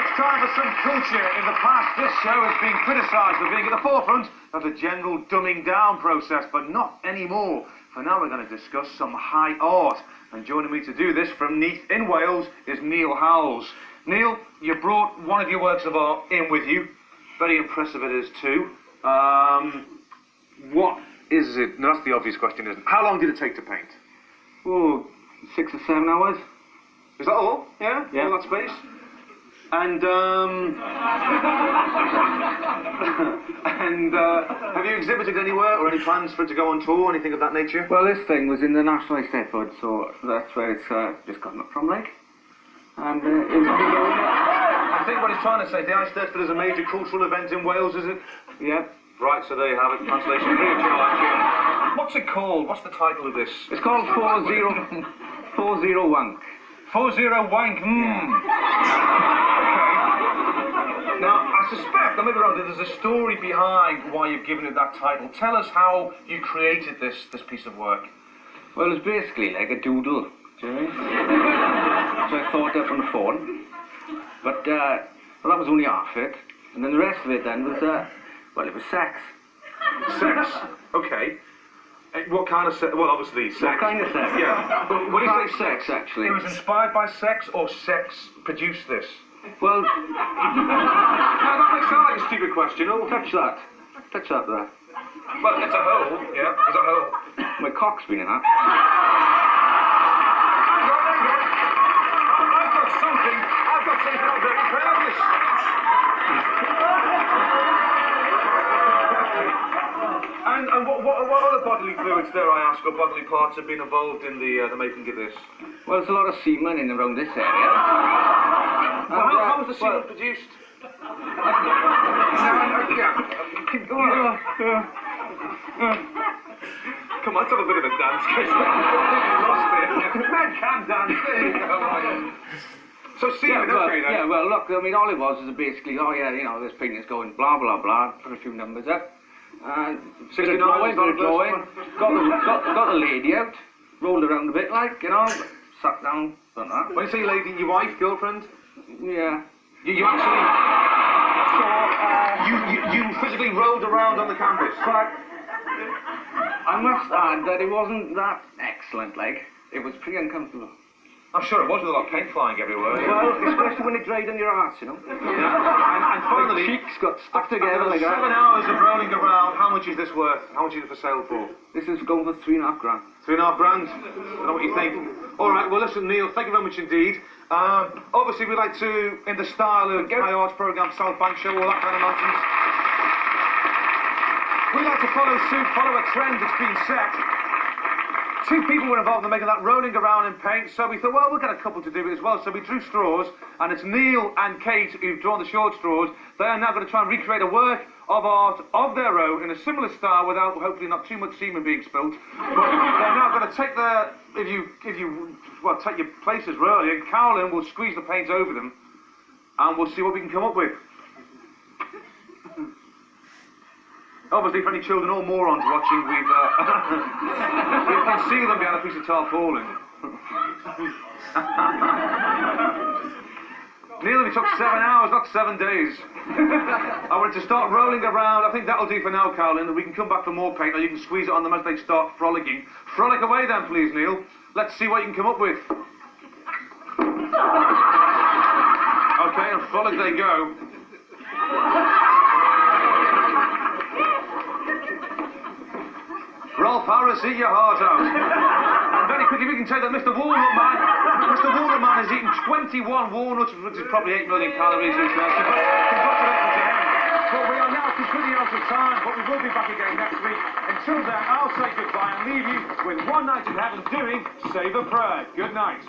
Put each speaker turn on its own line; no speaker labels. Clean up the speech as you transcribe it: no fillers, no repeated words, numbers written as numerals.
it's time for some culture. In the past, this show has been criticised for being at the forefront of the general dumbing down process, but not anymore. For now, we're going to discuss some high art. And joining me to do this from Neath in Wales is Neale Howells. Neale, you brought one of your works of art in with you. Very impressive it is too. What is it? No, that's the obvious question, isn't it? How long did it take to paint?
Oh, 6 or 7 hours.
Is that all? Yeah?
Yeah.
All that space? And, have you exhibited anywhere or any plans for it to go on tour, anything of that nature?
Well, this thing was in the National Eisteddfod, so that's where it's just gotten up from, like. And it was
I think what he's trying to say, the Eisteddfod is a major cultural event in Wales, is it?
Yeah.
Right, so there you have it, translation free of charge. What's it called? What's the title of this?
It's called 40 Wank.
40 Wank, Now, I suspect, I may be wrong, that there's a story behind why you've given it that title. Tell us how you created this piece of work.
Well, it's basically like a doodle, do you know? So I thought up on the phone, but well, that was only half it, and then the rest of it then was, well, it was sex.
Sex? Okay. What kind of sex? Well, obviously sex.
What kind of sex?
Yeah. But when you say
sex, actually.
It was inspired by sex, or sex produced this?
Well,
no, that makes sound like a stupid question. Oh,
touch that. Touch that there.
Well, it's a hole. Yeah, it's a hole.
My cock's been in that.
I've got something I'm very proud of. And what other bodily fluids, dare I ask, or bodily parts have been involved in the making of this?
Well, there's a lot of semen in around this area.
Well, how was the semen produced? Keep going. Come on, let's have a bit of a dance, Chris. Men can dance. So semen, okay then.
Yeah, well, look, I mean, all it was basically, oh yeah, you know, this painting's going blah, blah, blah, put a few numbers up. And
69,
drawing, got the lady out, rolled around a bit like, you know, sat down, done that.
When you say lady, your wife, girlfriend?
Yeah.
You actually... you physically rolled around on the canvas?
But I must add that it wasn't that excellent, like, it was pretty uncomfortable.
I'm sure it was with a lot of paint flying everywhere.
Well, especially when it dried on your arse, you know.
Yeah. And finally,
the cheeks got stuck together like that.
7 hours of rolling around. How much is this worth? How much is it for sale for?
This is going for £3.5 grand.
£3.5 grand? I don't know what you think. All right. Well, listen, Neale. Thank you very much indeed. Obviously, we like to, in the style of high arts program, South Bank Show, all that kind of nonsense. We like to follow suit, follow a trend that's been set. 2 people were involved in making that rolling around in paint, so we thought, well, we'll get a couple to do it as well. So we drew straws, and it's Neale and Kate who've drawn the short straws. They are now going to try and recreate a work of art of their own in a similar style without, hopefully, not too much semen being spilt. But they're now going to take their, if you, well, take your places really, and Carolyn will squeeze the paint over them, and we'll see what we can come up with. Obviously, for any children or morons watching, we've concealed them behind a piece of tarpaulin. Neale, it took 7 hours, not 7 days. I wanted to start rolling around. I think that'll do for now, Carolyn. We can come back for more paint, or you can squeeze it on them as they start frolicking. Frolic away then, please, Neale. Let's see what you can come up with. Okay, and frolic they go. Rolf Harris, eat your heart out. And very quickly, we can say that Mr. Walnut Man has eaten 21 walnuts, which is probably 8 million calories. Congratulations to him. But we are now completely out of time, but we will be back again next week. Until then, I'll say goodbye and leave you with One Night in Heaven doing Save a Prayer. Good night.